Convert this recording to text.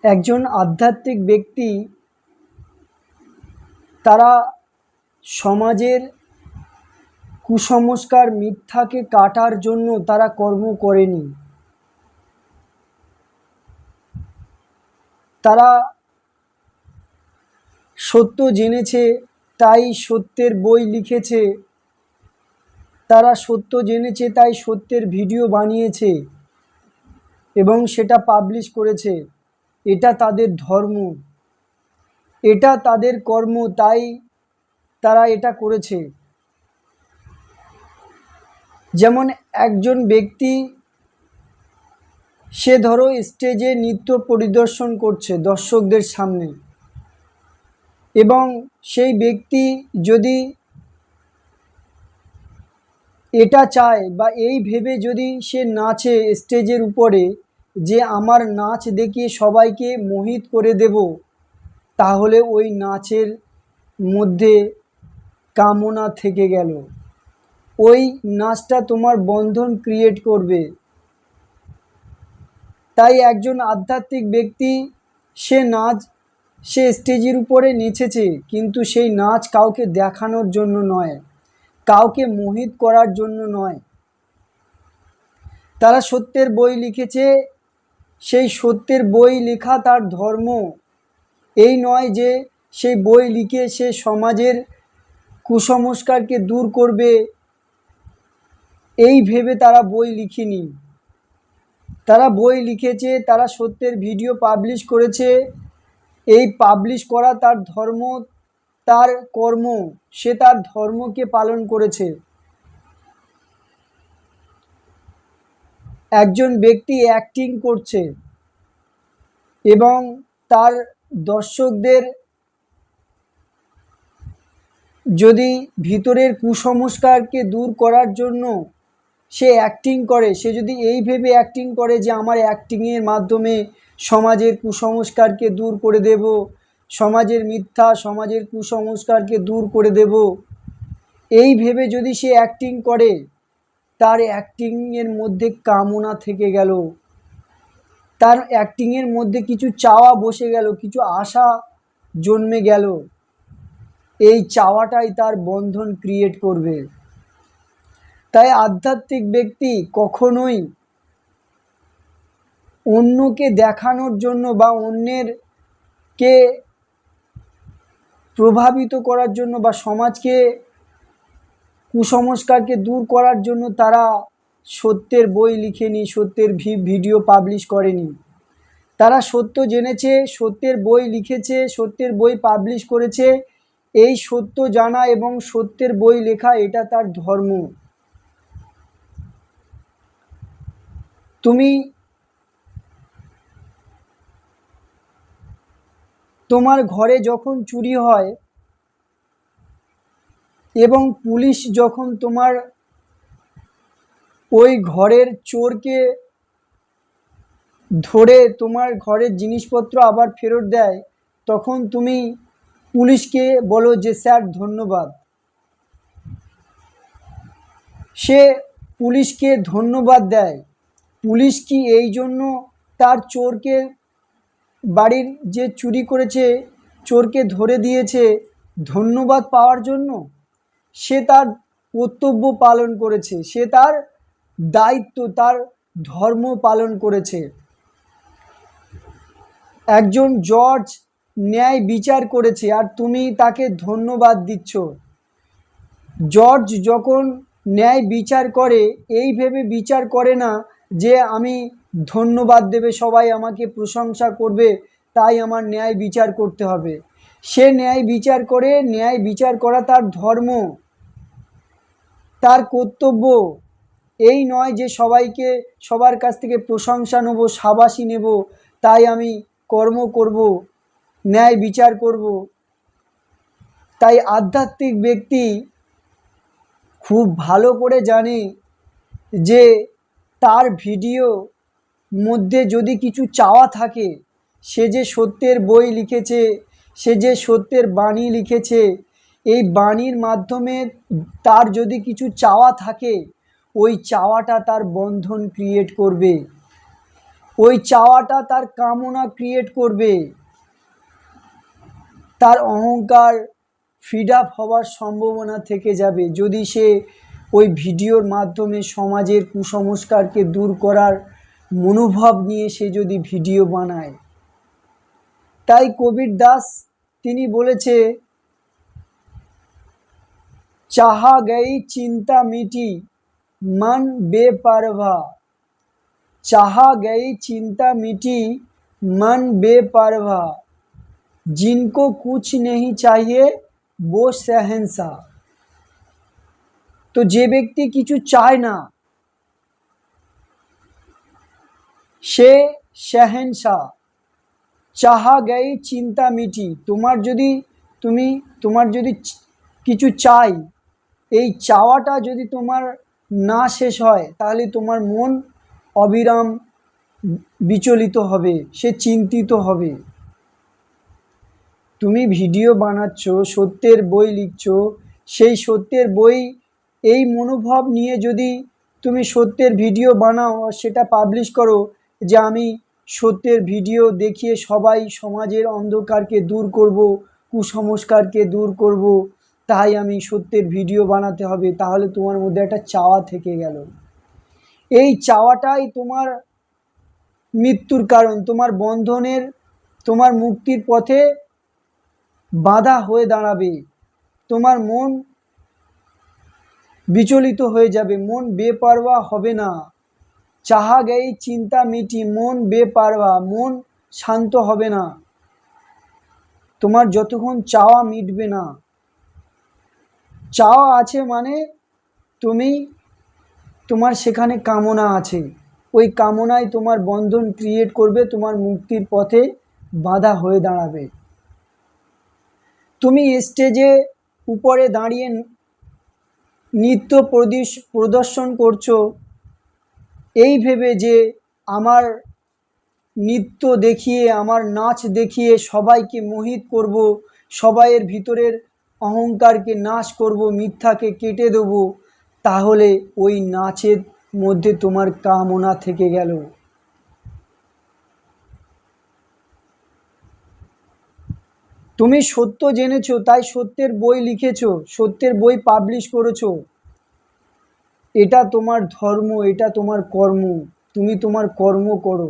একজন আধ্যাত্মিক ব্যক্তি তারা সমাজের কুসংস্কার মিথ্যাকে কাটার জন্য তারা কর্ম করেনি। তারা সত্য জেনেছে, তাই সত্যের বই লিখেছে। তারা সত্য জেনেছে, তাই সত্যের ভিডিও বানিয়েছে এবং সেটা পাবলিশ করেছে। এটা তাদের ধর্ম, এটা তাদের কর্ম, তাই তারা এটা করেছে। যেমন একজন ব্যক্তি, সে ধরো স্টেজে নৃত্য পরিদর্শন করছে দর্শকদের সামনে, এবং সেই ব্যক্তি যদি এটা চায় বা এই ভেবে যদি সে নাচে স্টেজের উপরে যে আমার নাচ দেখিয়ে সবাইকে মোহিত করে দেব, তাহলে ওই নাচের মধ্যে কামনা থেকে গেল। ওই নাচটা তোমার বন্ধন ক্রিয়েট করবে। তাই একজন আধ্যাত্মিক ব্যক্তি সে স্টেজের উপরে নেচেছে, কিন্তু সেই নাচ কাউকে দেখানোর জন্য নয়, কাউকে মোহিত করার জন্য নয়। তারা সত্যের বই লিখেছে, সেই সত্যের বই লেখা তার ধর্ম। এই নয় যে সেই বই লিখে সে সমাজের কুসংস্কারকে দূর করবে, এই ভেবে তারা বই লিখেনি। তারা বই লিখেছে, তারা সত্যের ভিডিও পাবলিশ করেছে। এই পাবলিশ করা তার ধর্ম, তার কর্ম, সে তার ধর্মকে পালন করেছে। একজন ব্যক্তি অ্যাক্টিং করছে এবং তার দর্শকদের যদি ভিতরের কুসংস্কারকে দূর করার জন্য সে অ্যাক্টিং করে, সে যদি এই ভেবে অ্যাক্টিং করে যে আমার অ্যাক্টিংয়ের মাধ্যমে সমাজের কুসংস্কারকে দূর করে দেব, সমাজের মিথ্যা, সমাজের কুসংস্কারকে দূর করে দেব, এই ভেবে যদি সে অ্যাক্টিং করে, তার অ্যাক্টিংয়ের মধ্যে কামনা থেকে গেল, তার অ্যাক্টিংয়ের মধ্যে কিছু চাওয়া বসে গেল, কিছু আশা জন্মে গেল। এই চাওয়াটাই তার বন্ধন ক্রিয়েট করবে। তাই আধ্যাত্মিক ব্যক্তি কখনোই অন্যকে দেখানোর জন্য বা অন্যেরকে প্রভাবিত করার জন্য বা সমাজকে কুসংস্কারকে দূর করার জন্য তারা সত্যের বই লিখেনি, সত্যের ভিডিও পাবলিশ করেনি। তারা সত্য জেনেছে, সত্যের বই লিখেছে, সত্যের বই পাবলিশ করেছে। এই সত্য জানা এবং সত্যের বই লেখা, এটা তার ধর্ম। তুমি তোমার ঘরে যখন চুরি হয় এবং পুলিশ যখন তোমার ওই ঘরের চোরকে ধরে তোমার ঘরের জিনিসপত্র আবার ফেরত দেয়, তখন তুমি পুলিশকে বলো যে স্যার ধন্যবাদ। সে পুলিশকে ধন্যবাদ দেয়। পুলিশ কি এই জন্য তার চোরকে, বাড়ির যে চুরি করেছে চোরকে ধরে দিয়েছে ধন্যবাদ পাওয়ার জন্য? সে তার কর্তব্য পালন করেছে, সে তার দায়িত্ব, তার ধর্ম পালন করেছে। একজন জজ ন্যায় বিচার করেছে আর তুমি তাকে ধন্যবাদ দিচ্ছ। জজ যখন ন্যায় বিচার করে, এই ভেবে বিচার করে না যে আমি ধন্যবাদ দেবে, সবাই আমাকে প্রশংসা করবে, তাই আমার ন্যায় বিচার করতে হবে। সে ন্যায় বিচার করে, ন্যায় বিচার করা তার ধর্ম, তার কর্তব্য। এই নয় যে সবার কাছ থেকে প্রশংসা নেব, শাবাশি নেব, তাই আমি কর্ম করব, ন্যায় বিচার করব। তাই আধ্যাত্মিক ব্যক্তি খুব ভালো করে জানে যে তার ভিডিও মধ্যে যদি কিছু চাওয়া থাকে, সে যে সত্যের বই লিখেছে, সে যে সত্যের বাণী লিখেছে, এই বাণীর মাধ্যমে তার যদি কিছু চাওয়া থাকে, ওই চাওয়াটা তার বন্ধন ক্রিয়েট করবে। ওই চাওয়াটা তার কামনা ক্রিয়েট করবে, তার অহংকার ফিড আপ হওয়ার সম্ভাবনা থেকে যাবে যদি সে ওই ভিডিওর মাধ্যমে সমাজের কুসংস্কারকে দূর করার মনোভাব নিয়ে সে যদি ভিডিও বানায়। তাই কবির দাস তিনি বলেছে, চাহা গই চিন্তা মিটি মন বেপারভা, चाहा गई चिंता मिटी मन बेपरवाह, जिनको कुछ नहीं चाहिए वो शहंशाह। তো যে ব্যক্তি কিছু চায় না সে শাহেনশাহ। চাহা গই চিন্তা মিটি, তোমার যদি কিছু চাই, এই চাওয়াটা যদি তোমার না শেষ হয় তাহলে তোমার মন অবিরাম বিচলিত হবে, সে চিন্তিত হবে। তুমি ভিডিও বানাচ্ছ, সত্যের বই লিখছো, সেই সত্যের বই এই মনোভাব নিয়ে যদি তুমি সত্যের ভিডিও বানাও, সেটা পাবলিশ করো যে আমি সত্যের ভিডিও দেখিয়ে সবাই সমাজের অন্ধকারকে দূর করব, কুসংস্কারকে দূর করব, তাই আমি সত্যের ভিডিও বানাতে হবে, তাহলে তোমার মধ্যে একটা চাওয়া থেকে গেল। এই চাওয়াটাই তোমার মৃত্যুর কারণ, তোমার বন্ধনের, তোমার মুক্তির পথে বাধা হয়ে দাঁড়াবে। তোমার মন বিচলিত হয়ে যাবে, মন বেপারওয়া হবে না। চাহা গই চিন্তা মিটি মন বেপারওয়া, মন শান্ত হবে না তোমার যতক্ষণ চাওয়া মিটবে না। চাওয়া আছে মানে তোমার সেখানে কামনা আছে, ওই কামনায় তোমার বন্ধন ক্রিয়েট করবে, তোমার মুক্তির পথে বাধা হয়ে দাঁড়াবে। তুমি স্টেজে উপরে দাঁড়িয়ে নৃত্য প্রদর্শন করছো এই ভেবে যে আমার নৃত্য দেখিয়ে, আমার নাচ দেখিয়ে সবাইকে মোহিত করব, সবাইয়ের ভিতরের অহংকারকে নাশ করব, মিথ্যাকে কেটে দেব, তাহলে ওই নাচের মধ্যে তোমার কামনা থেকে গেল। তুমি সত্য জেনেছো তাই সত্যের বই লিখেছো, সত্যের বই পাবলিশ করেছো, এটা তোমার ধর্ম, এটা তোমার কর্ম, তুমি তোমার কর্ম করো।